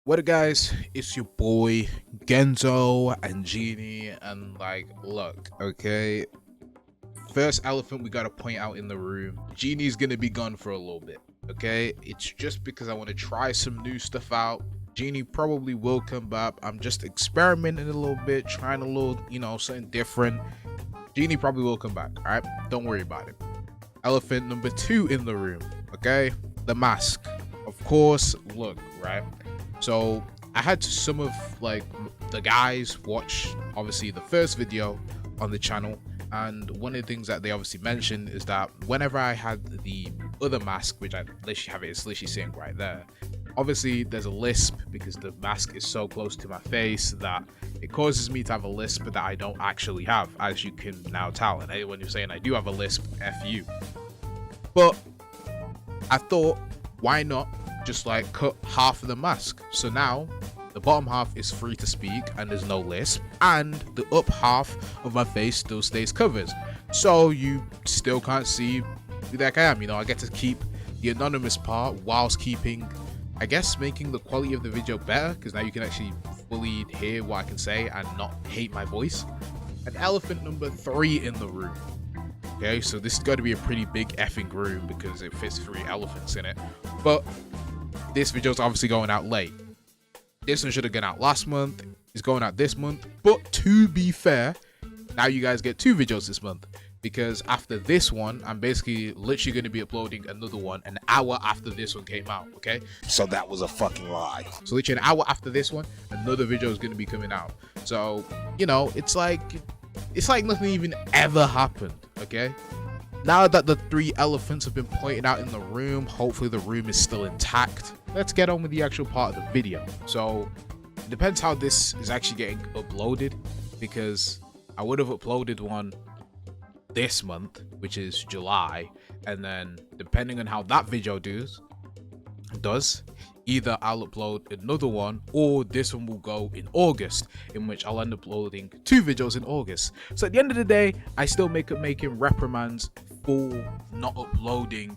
What up, guys? It's your boy Genzo and Genie, and look, okay. First elephant we gotta point out in the room: Genie's gonna be gone for a little bit. Okay, it's just because I want to try some new stuff out. Genie probably will come back. I'm just experimenting a little bit, trying a little, something different. Genie probably will come back. All right, don't worry about it. Elephant number 2 in the room. Okay, the mask. Of course, look, right. So I had some of the guys watch obviously the first video on the channel, and one of the things that they obviously mentioned is that whenever I had the other mask, which I literally have, it's literally sitting right there, obviously there's a lisp because the mask is so close to my face that it causes me to have a lisp that I don't actually have, as you can now tell. And anyone who's saying I do have a lisp, F you. But I thought, why not just cut half of the mask? So now the bottom half is free to speak and there's no lisp, and the up half of my face still stays covered, so you still can't see who the heck I am. I get to keep the anonymous part whilst keeping, I guess, making the quality of the video better, because now you can actually fully hear what I can say and not hate my voice. And elephant number 3 in the room. Okay, so this is going to be a pretty big effing room because it fits 3 elephants in it. But this video is obviously going out late. This one should have gone out last month. It's going out this month. But to be fair, now you guys get 2 videos this month, because after this one, I'm basically literally going to be uploading another one an hour after this one came out. Okay, So that was a fucking lie. so literally an hour after this one, another video is going to be coming out. So it's like nothing even ever happened. Okay, now that the 3 elephants have been pointed out in the room, hopefully the room is still intact. Let's get on with the actual part of the video. So it depends how this is actually getting uploaded, because I would have uploaded one this month, which is July, and then depending on how that video does, either I'll upload another one or this one will go in August, in which I'll end up uploading 2 videos in August. So at the end of the day, I still making reprimands for not uploading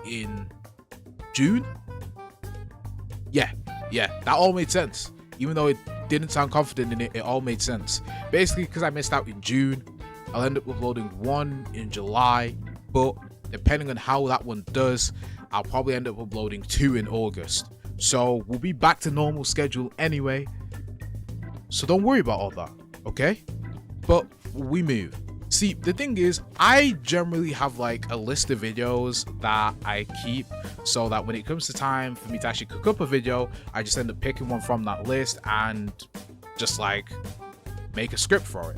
in June. Yeah, that all made sense. Even though it didn't sound confident in it, it all made sense. Basically, because I missed out in June, I'll end up uploading 1 in July, but depending on how that one does, I'll probably end up uploading 2 in August. So we'll be back to normal schedule anyway, so don't worry about all that, okay? But we move. See, the thing is, I generally have a list of videos that I keep, so that when it comes to time for me to actually cook up a video, I just end up picking one from that list and just make a script for it.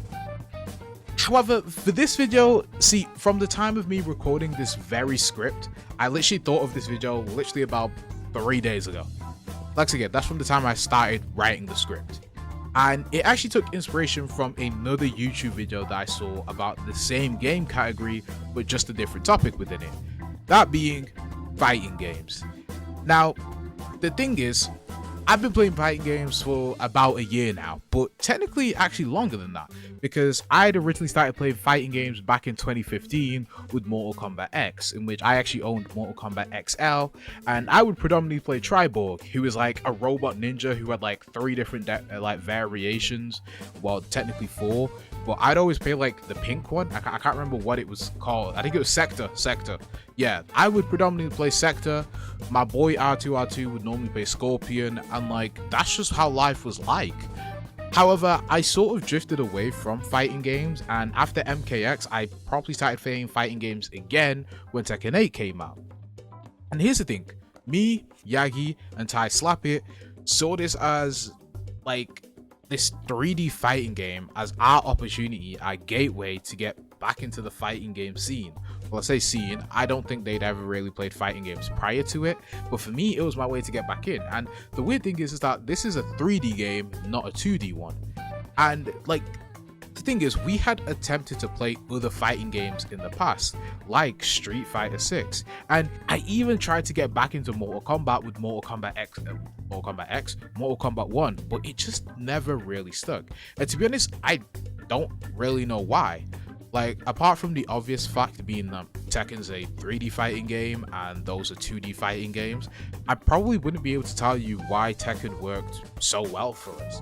However, for this video, see, from the time of me recording this very script, I literally thought of this video literally about 3 days ago. Again, that's from the time I started writing the script. And it actually took inspiration from another YouTube video that I saw about the same game category, but just a different topic within it. That being fighting games. Now, the thing is, I've been playing fighting games for about a year now, but technically actually longer than that, because I had originally started playing fighting games back in 2015 with Mortal Kombat X, in which I actually owned Mortal Kombat XL, and I would predominantly play Triborg, who is a robot ninja who had 3 different variations, well, technically 4, but I'd always play the pink one. I can't remember what it was called. I think it was Sector. Yeah, I would predominantly play Sector. My boy R2 would normally play Scorpion, and that's just how life was like. However, I sort of drifted away from fighting games, and after MKX, I probably started playing fighting games again when Tekken 8 came out. And here's the thing, me, Yagi, and Ty Slap It saw this as this 3D fighting game as our opportunity, our gateway to get back into the fighting game scene. Well, I say scene, I don't think they'd ever really played fighting games prior to it, but for me, it was my way to get back in. And the weird thing is that this is a 3D game, not a 2D one. And the thing is, we had attempted to play other fighting games in the past, like Street Fighter 6, and I even tried to get back into Mortal Kombat with Mortal Kombat 1, but it just never really stuck. And to be honest, I don't really know why. Like, apart from the obvious fact being that Tekken's a 3D fighting game and those are 2D fighting games, I probably wouldn't be able to tell you why Tekken worked so well for us.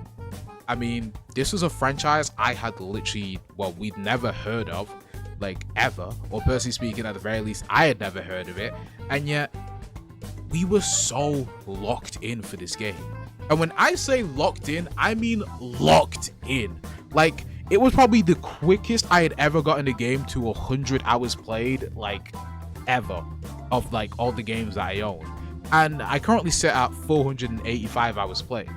I mean, this was a franchise I had literally, well, we'd never heard of, like, ever, or personally speaking, at the very least, I had never heard of it, and yet we were so locked in for this game. And when I say locked in, I mean locked in. Like, it was probably the quickest I had ever gotten a game to 100 hours played, like, ever, of like all the games that I own. And I currently sit at 485 hours played.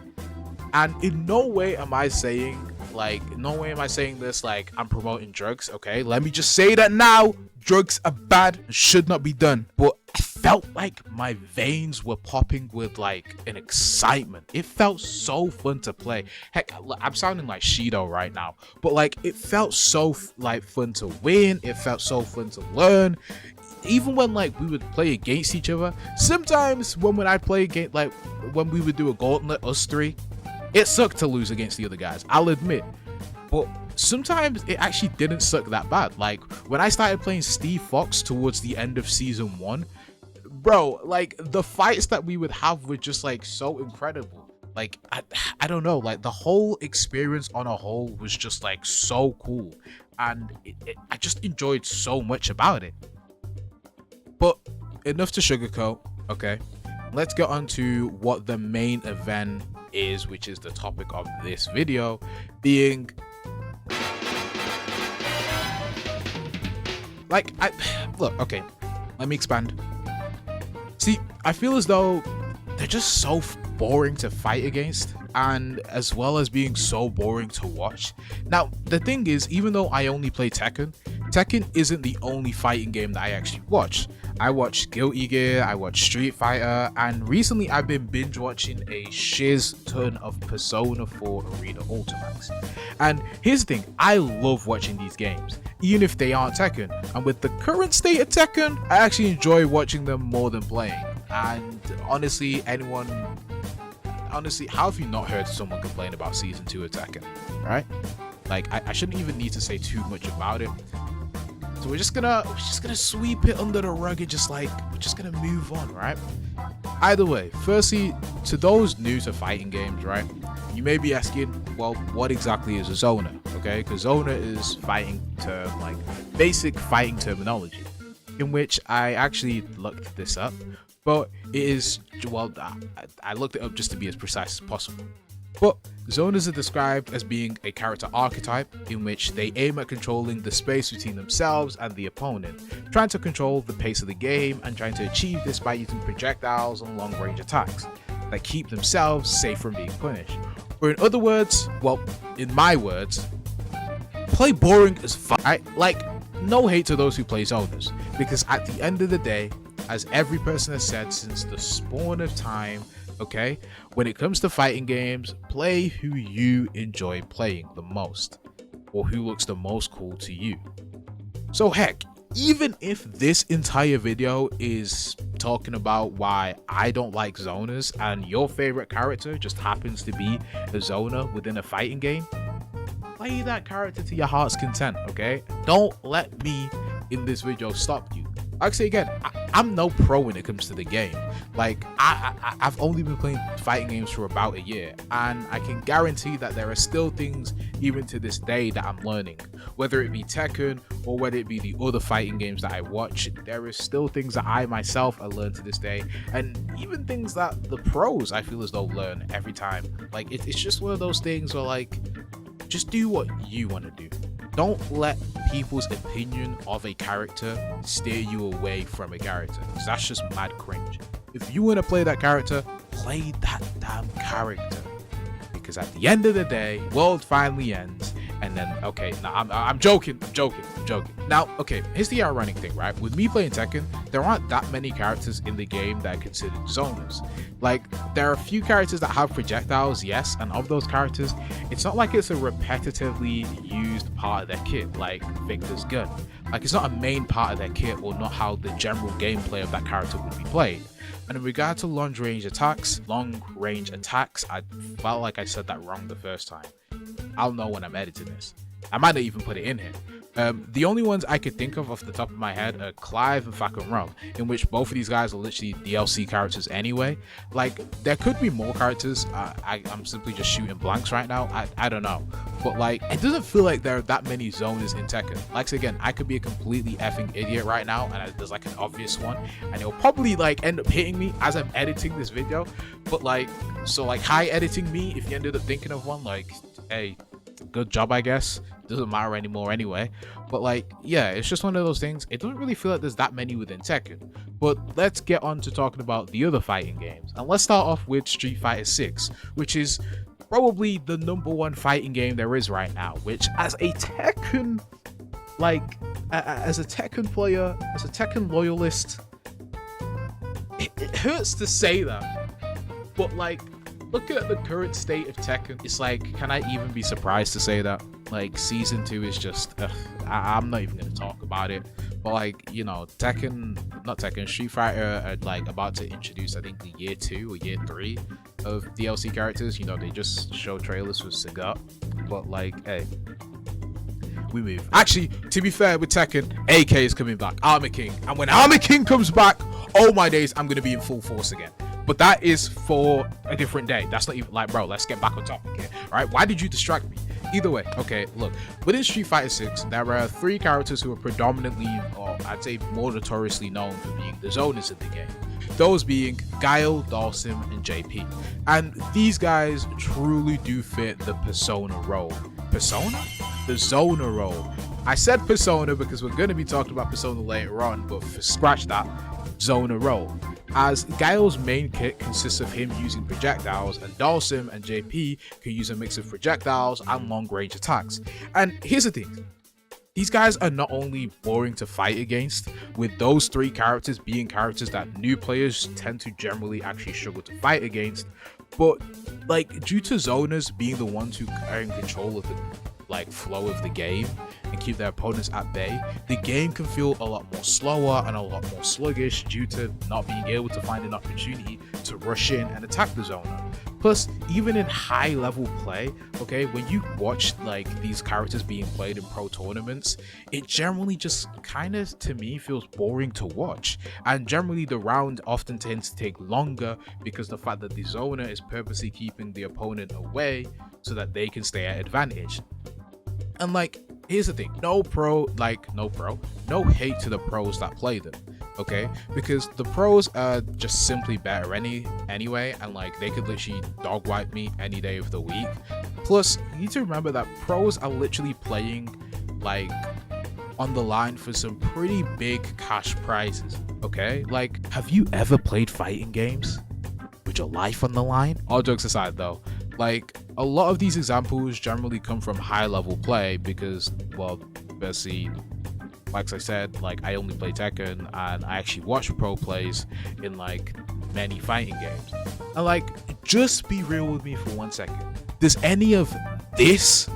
And in no way am I saying this like I'm promoting drugs, okay? Let me just say that now. Drugs are bad and should not be done. But I felt like my veins were popping with like an excitement. It felt so fun to play. Heck, I'm sounding like Shido right now, but like it felt so like fun to win. It felt so fun to learn. Even when like we would play against each other, sometimes when I play again, like when we would do a gauntlet, us three, it sucked to lose against the other guys, I'll admit. But sometimes it actually didn't suck that bad. Like when I started playing Steve Fox towards the end of season 1, bro, like the fights that we would have were just like so incredible. Like I don't know, like the whole experience on a whole was just like so cool, and I just enjoyed so much about it. But enough to sugarcoat, okay? Let's get on to what the main event is, which is the topic of this video, being like look, okay, let me expand. See, I feel as though they're just so boring to fight against, and as well as being so boring to watch. Now the thing is, even though I only play Tekken isn't the only fighting game that I actually watch. I watch Guilty Gear, I watch Street Fighter, and recently I've been binge watching a shiz ton of Persona 4 Arena Ultimax. And here's the thing, I love watching these games, even if they aren't Tekken. And with the current state of Tekken, I actually enjoy watching them more than playing. And honestly, how have you not heard someone complain about Season 2 of Tekken, right? Like, I shouldn't even need to say too much about it. So we're just gonna sweep it under the rug and we're just gonna move on, right? Either way, firstly, to those new to fighting games, right, you may be asking, well, what exactly is a zoner? Okay, because zoner is fighting term, like basic fighting terminology, in which I actually looked this up, but it is, well, I looked it up just to be as precise as possible. But zoners are described as being a character archetype in which they aim at controlling the space between themselves and the opponent, trying to control the pace of the game and trying to achieve this by using projectiles and long-range attacks that keep themselves safe from being punished. Or in other words, well, in my words, play boring as fuck. Like, no hate to those who play zoners, because at the end of the day, as every person has said since the spawn of time, okay, when it comes to fighting games, play who you enjoy playing the most, or who looks the most cool to you. So heck, even if this entire video is talking about why I don't like zoners and your favorite character just happens to be a zoner within a fighting game, play that character to your heart's content, okay? Don't let me in this video stop you. Like I say again, I'm no pro when it comes to the game. Like, I've only been playing fighting games for about a year, and I can guarantee that there are still things, even to this day, that I'm learning. Whether it be Tekken, or whether it be the other fighting games that I watch, there is still things that I myself have learned to this day, and even things that the pros, I feel as though, learn every time. Like, it's just one of those things where, like, just do what you want to do. Don't let people's opinion of a character steer you away from a character, because that's just mad cringe. If you want to play that character, play that damn character, because at the end of the day, world finally ends, and then, okay, now I'm joking. Now, okay, here's the ironic thing, right? With me playing Tekken, there aren't that many characters in the game that are considered zoners. Like, there are a few characters that have projectiles, yes, and of those characters, it's not like it's a repetitively used part of their kit, like Victor's gun. Like, it's not a main part of their kit, or not how the general gameplay of that character would be played. And in regard to long-range attacks, I felt like I said that wrong the first time. I'll know when I'm editing this. I might not even put it in here. The only ones I could think of off the top of my head are Clive and Fucking Rum, in which both of these guys are literally DLC characters anyway. Like, there could be more characters. I'm simply just shooting blanks right now. I don't know. But, like, it doesn't feel like there are that many zoners in Tekken. Like, again, I could be a completely effing idiot right now, and there's, like, an obvious one, and it'll probably, like, end up hitting me as I'm editing this video. But, like, so, like, hi editing me, if you ended up thinking of one, like, hey, good job, I guess. Doesn't matter anymore anyway. But, like, yeah, it's just one of those things. It doesn't really feel like there's that many within Tekken. But let's get on to talking about the other fighting games, and let's start off with Street Fighter 6, which is probably the #1 fighting game there is right now, which, as a Tekken, like, as a Tekken player, as a Tekken loyalist, it hurts to say that, but, like, looking at the current state of Tekken, it's like, can I even be surprised to say that? Like, Season 2 is just, I'm not even going to talk about it. But, like, you know, Street Fighter are, like, about to introduce, I think, the year 2 or year 3 of DLC characters. You know, they just show trailers for Sagat. But, like, hey, we move. Actually, to be fair with Tekken, AK is coming back, Armor King. And when Armor King comes back, oh my days, I'm going to be in full force again. But that is for a different day. That's not even, like, bro, let's get back on topic here. All right, why did you distract me? Either way, okay, look, within Street Fighter 6, there are 3 characters who are predominantly, or I'd say more notoriously known for being the zoners in the game. Those being Guile, Dhalsim, and JP. And these guys truly do fit the persona role. Persona? The zoner role. I said persona because we're going to be talking about persona later on, but scratch that, zoner role. As Guile's main kit consists of him using projectiles, and Dhalsim and JP can use a mix of projectiles and long-range attacks. And here's the thing, these guys are not only boring to fight against, with those 3 characters being characters that new players tend to generally actually struggle to fight against, but, like, due to zoners being the ones who are in control of the, like, flow of the game and keep their opponents at bay, the game can feel a lot more slower and a lot more sluggish due to not being able to find an opportunity to rush in and attack the zoner. Plus, even in high level play, okay, when you watch, like, these characters being played in pro tournaments, it generally just kind of, to me, feels boring to watch. And generally the round often tends to take longer because the fact that the zoner is purposely keeping the opponent away so that they can stay at advantage. And, like, here's the thing, no hate to the pros that play them, okay, because the pros are just simply better anyway, and, like, they could literally dog wipe me any day of the week. Plus, you need to remember that pros are literally playing, like, on the line for some pretty big cash prizes, okay? Like, have you ever played fighting games with your life on the line? All jokes aside though, like, a lot of these examples generally come from high level play because, well, basically, like I said, like, I only play Tekken and I actually watch pro plays in, like, many fighting games. And, like, just be real with me for 1 second. Does any of this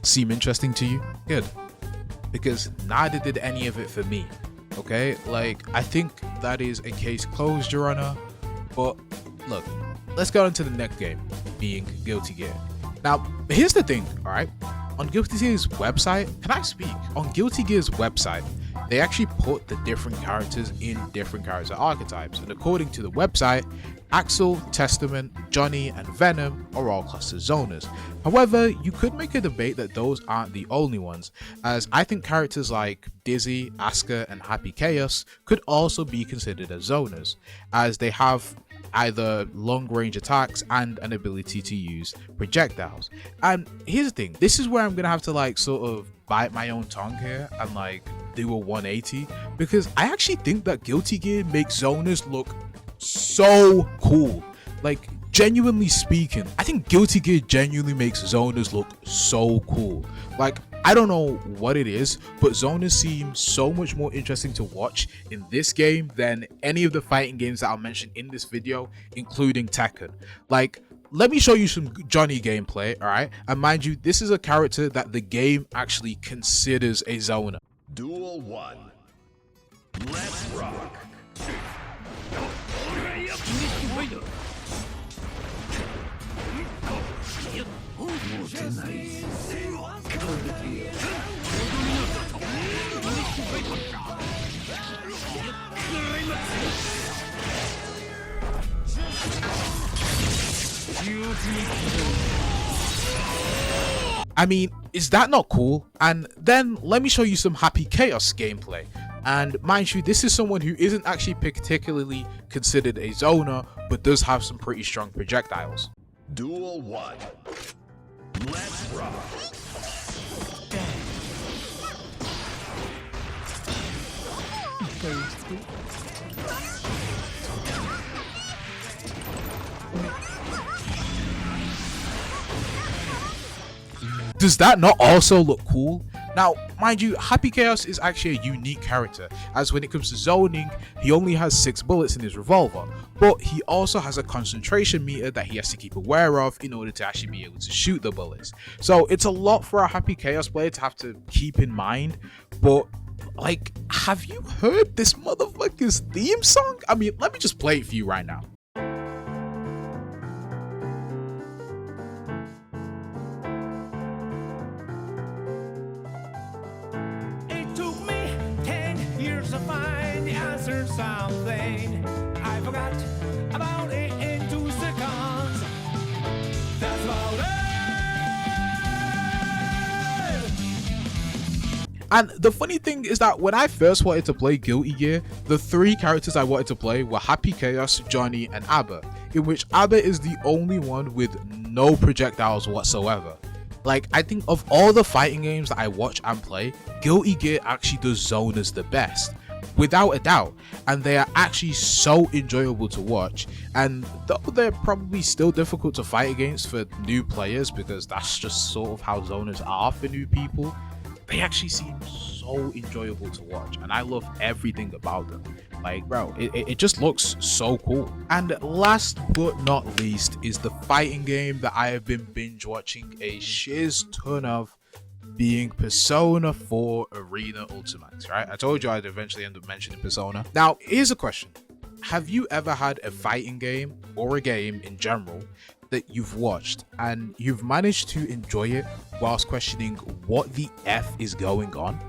seem interesting to you? Good, because neither did any of it for me, okay? Like, I think that is a case closed, Your Honor. But look, let's go on to the next game, being Guilty Gear. Now, here's the thing, all right? On Guilty Gear's website, can I speak? On Guilty Gear's website, they actually put the different characters in different character archetypes, and according to the website, Axel, Testament, Johnny, and Venom are all classed as zoners. However, you could make a debate that those aren't the only ones, as I think characters like Dizzy, Asuka, and Happy Chaos could also be considered as zoners, as they have either long range attacks and an ability to use projectiles. And here's the thing, this is where I'm gonna have to, like, sort of bite my own tongue here and, like, do a 180, because I actually think that Guilty Gear makes zoners look so cool. Like, genuinely speaking, I think Guilty Gear genuinely makes zoners look so cool. Like, I don't know what it is, but zoners seem so much more interesting to watch in this game than any of the fighting games that I'll mention in this video, including Tekken. Like, let me show you some Johnny gameplay, alright? And mind you, this is a character that the game actually considers a zoner. Duel 1. Let's rock. I mean, is that not cool? And then let me show you some Happy Chaos gameplay. And mind you, this is someone who isn't actually particularly considered a zoner, but does have some pretty strong projectiles. Duel 1. Let's rock. Does that not also look cool? Now, mind you, Happy Chaos is actually a unique character, as when it comes to zoning, he only has 6 bullets in his revolver, but he also has a concentration meter that he has to keep aware of in order to actually be able to shoot the bullets. So it's a lot for a Happy Chaos player to have to keep in mind, but like, have you heard this motherfucker's theme song? I mean, let me just play it for you right now. To find the answer to something I forgot about it in 2 seconds. That's about it. And the funny thing is that when I first wanted to play Guilty Gear, the 3 characters I wanted to play were Happy Chaos, Johnny, and Abba, in which Abba is the only one with no projectiles whatsoever. Like, I think of all the fighting games that I watch and play, Guilty Gear actually does zoners the best, without a doubt, and they are actually so enjoyable to watch. And though they're probably still difficult to fight against for new players, because that's just sort of how zoners are for new people, they actually seem so enjoyable to watch, and I love everything about them. Like, bro, it just looks so cool. And last but not least is the fighting game that I have been binge watching a shiz ton of, being Persona 4 Arena Ultimax, right? I told you I'd eventually end up mentioning Persona. Now, here's a question. Have you ever had a fighting game, or a game in general, that you've watched and you've managed to enjoy it whilst questioning what the F is going on?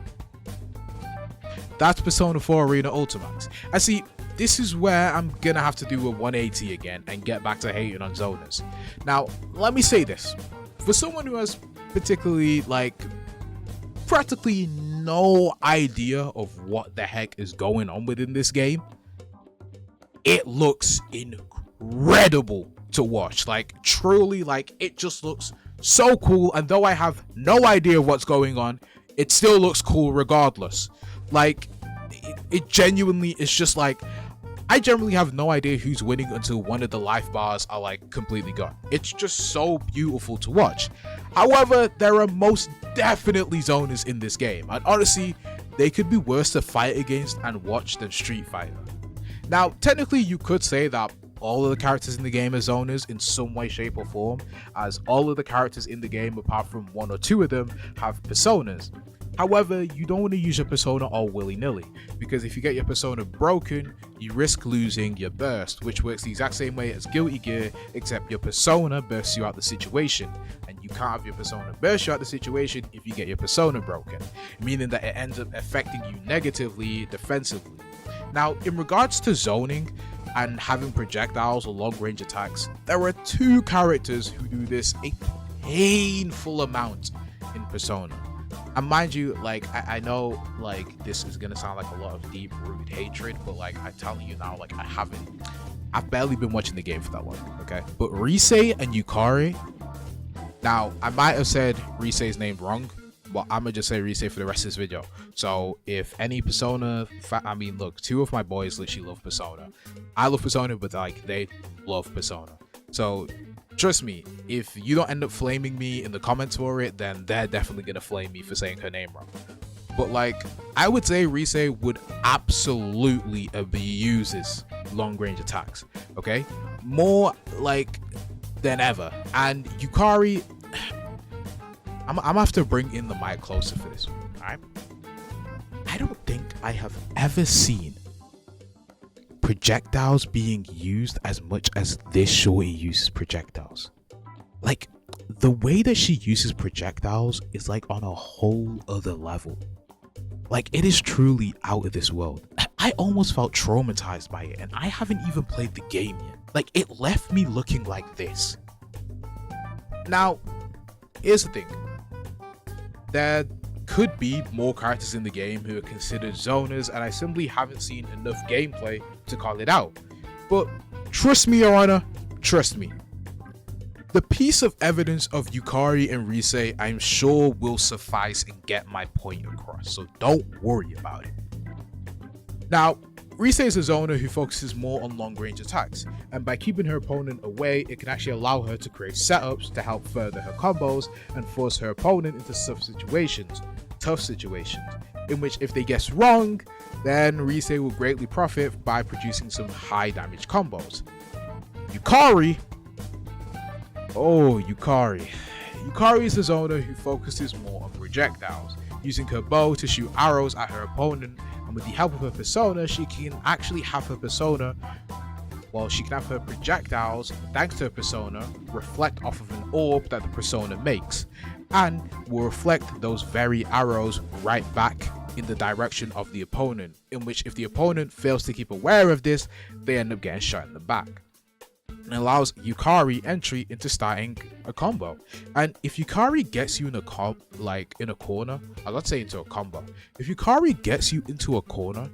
That's Persona 4 Arena Ultimax. I see, this is where I'm gonna have to do a 180 again and get back to hating on zoners. Now, let me say this. For someone who has particularly, like, practically no idea of what the heck is going on within this game, it looks incredible to watch. Like, truly, like, it just looks so cool, and though I have no idea what's going on, it still looks cool regardless. Like, it genuinely is just like, I generally have no idea who's winning until one of the life bars are like completely gone. It's just so beautiful to watch. However, there are most definitely zoners in this game, and honestly, they could be worse to fight against and watch than Street Fighter. Now, technically, you could say that all of the characters in the game are zoners in some way, shape, or form, as all of the characters in the game, apart from 1 or 2 of them, have personas. However, you don't want to use your persona all willy-nilly, because if you get your persona broken, you risk losing your burst, which works the exact same way as Guilty Gear, except your persona bursts you out the situation, and you can't have your persona burst you out the situation if you get your persona broken, meaning that it ends up affecting you negatively defensively. Now, in regards to zoning and having projectiles or long-range attacks, there are 2 characters who do this a painful amount in Persona. And mind you, like, I know, like, this is gonna sound like a lot of deep-rooted hatred, but, like, I'm telling you now, like, I've barely been watching the game for that long, okay? But Rise and Yukari, now, I might have said Rise's name wrong, but I'm gonna just say Rise for the rest of this video. So if any Persona, I mean, look, two of my boys literally love Persona. I love Persona, but like they love Persona. So trust me, if you don't end up flaming me in the comments for it, then they're definitely gonna flame me for saying her name wrong. But like, I would say Rise would absolutely abuses long range attacks. Okay, more like than ever. And Yukari, I'm gonna have to bring in the mic closer for this one. Alright, I don't think I have ever seen projectiles being used as much as this shorty uses projectiles. Like, the way that she uses projectiles is like on a whole other level. Like, it is truly out of this world. I almost felt traumatized by it, and I haven't even played the game yet. Like, it left me looking like this. Now, here's the thing. There could be more characters in the game who are considered zoners, and I simply haven't seen enough gameplay to call it out. But trust me, Your Honor, trust me. The piece of evidence of Yukari and Rise, I'm sure, will suffice and get my point across, so don't worry about it. Now, Rise is a zoner who focuses more on long-range attacks, and by keeping her opponent away, it can actually allow her to create setups to help further her combos and force her opponent into tough situations, in which if they guess wrong, then Rise will greatly profit by producing some high-damage combos. Yukari, Yukari is a zoner who focuses more on projectiles, using her bow to shoot arrows at her opponent, and with the help of her persona, she can actually have her persona, she can have her projectiles, thanks to her persona, reflect off of an orb that the persona makes, and will reflect those very arrows right back in the direction of the opponent, in which if the opponent fails to keep aware of this, they end up getting shot in the back. And allows Yukari entry into starting a combo. And if Yukari gets you in a corner, let's say into a combo. If Yukari gets you into a corner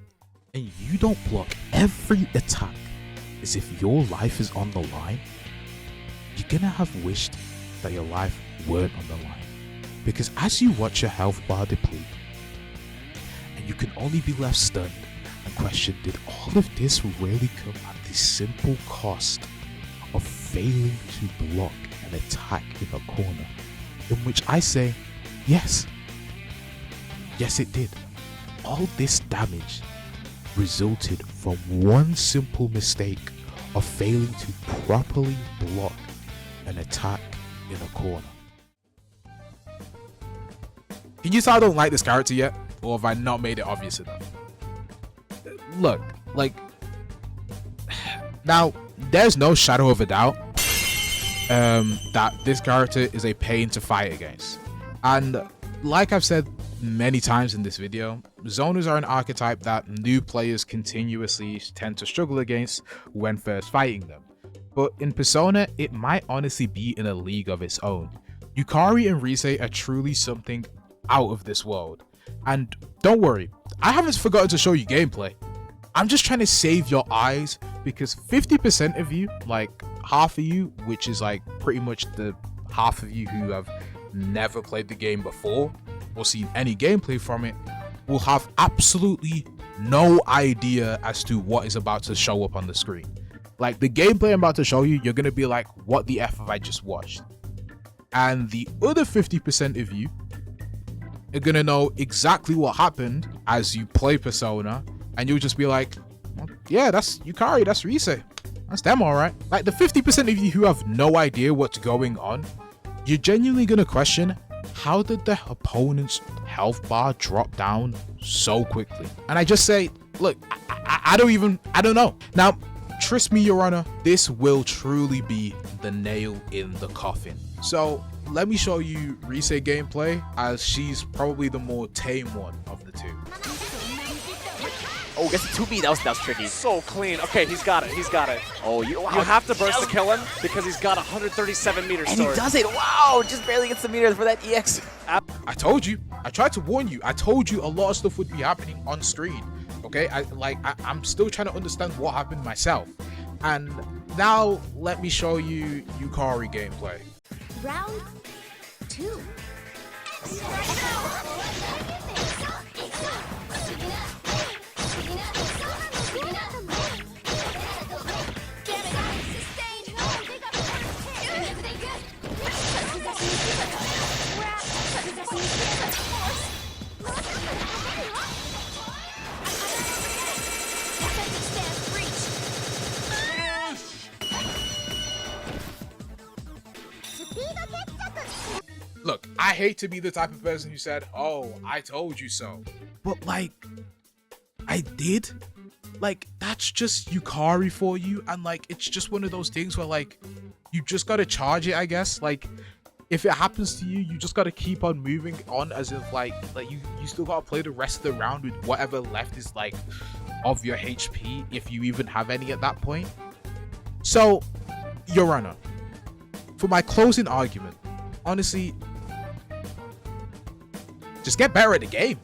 and you don't block every attack as if your life is on the line, you're gonna have wished that your life weren't on the line. Because as you watch your health bar deplete, and you can only be left stunned and question, did all of this really come at the simple cost of failing to block an attack in a corner? In which I say, yes it did. All this damage resulted from one simple mistake of failing to properly block an attack in a corner. Can you tell I don't like this character yet? Or have I not made it obvious enough? Look, like, now there's no shadow of a doubt that this character is a pain to fight against. And like I've said many times in this video, zoners are an archetype that new players continuously tend to struggle against when first fighting them. But in Persona, it might honestly be in a league of its own. Yukari and Rise are truly something out of this world. And don't worry, I haven't forgotten to show you gameplay. I'm just trying to save your eyes, because 50% of you, like half of you, which is like pretty much the half of you who have never played the game before or seen any gameplay from it, will have absolutely no idea as to what is about to show up on the screen. Like, the gameplay I'm about to show you, you're gonna be like, what the F have I just watched? And the other 50% of you are gonna know exactly what happened as you play Persona, and you'll just be like, well, yeah, that's Yukari, that's Rise, that's them, alright. Like, the 50% of you who have no idea what's going on, you're genuinely gonna question, how did the opponent's health bar drop down so quickly? And I just say, look, I don't know. Now, trust me, Your Honor, this will truly be the nail in the coffin. So let me show you Rise gameplay, as she's probably the more tame one of the two. Oh, gets a 2B. That was tricky. So clean. Okay, he's got it. He's got it. Oh, you have to burst to kill him because he's got 137 meters. And he does it. Wow, just barely gets the meters for that EX. I told you. I tried to warn you. I told you a lot of stuff would be happening on screen. Okay, I'm still trying to understand what happened myself. And now let me show you Yukari gameplay. Round 2. Look, I hate to be the type of person who said, "Oh, I told you so," but like, I did. Like, that's just Yukari for you, and like, it's just one of those things where like, you just gotta charge it, I guess. Like, if it happens to you, you just gotta keep on moving on, as if like you still gotta play the rest of the round with whatever left is like of your HP, if you even have any at that point. So, Your Honor, for my closing argument, honestly, just get better at the game.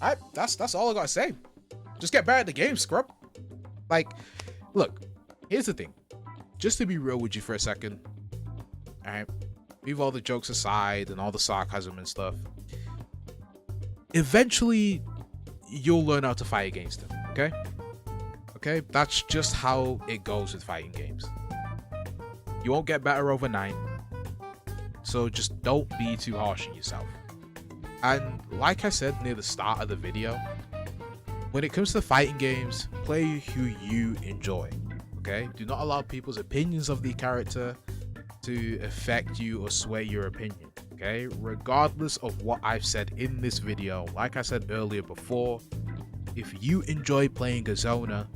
Alright, that's all I gotta say. Just get better at the game, scrub. Like, look, here's the thing. Just to be real with you for a second, alright, leave all the jokes aside and all the sarcasm and stuff. Eventually, you'll learn how to fight against them, okay? Okay, that's just how it goes with fighting games. You won't get better overnight, so just don't be too harsh on yourself. And like I said near the start of the video, when it comes to fighting games, play who you enjoy, okay? Do not allow people's opinions of the character to affect you or sway your opinion, okay? Regardless of what I've said in this video, like I said earlier before, if you enjoy playing a Zoner,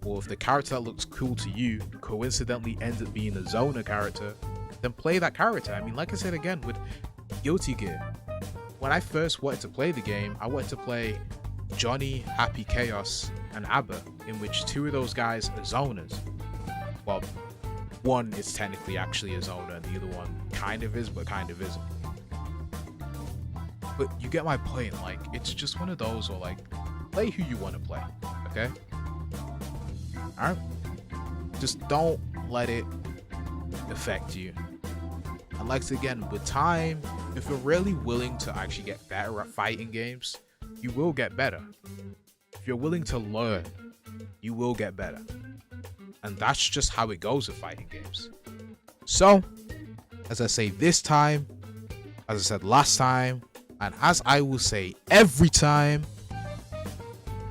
or if the character that looks cool to you coincidentally ends up being a Zoner character, then play that character. I mean, like I said again with Guilty Gear, when I first wanted to play the game, I wanted to play Johnny, Happy Chaos, and Abba, in which two of those guys are Zoners. Well, one is technically actually a Zoner, and the other one kind of is, but kind of isn't. But you get my point, like, it's just one of those where, like, play who you want to play, okay? Alright? Just don't let it affect you. And like again, with time, if you're really willing to actually get better at fighting games, you will get better. If you're willing to learn, you will get better. And that's just how it goes with fighting games. So, as I say this time, as I said last time, and as I will say every time,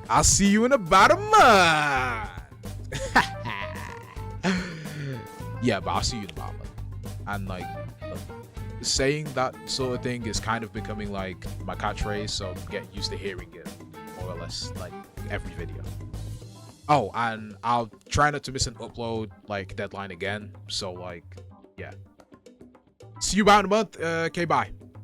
I'll see you in about a month. Yeah, but I'll see you in about a month. And like, saying that sort of thing is kind of becoming like my catchphrase, so get used to hearing it more or less like every video. Oh, and I'll try not to miss an upload like deadline again, so like, yeah. See you about in a month. Okay, bye.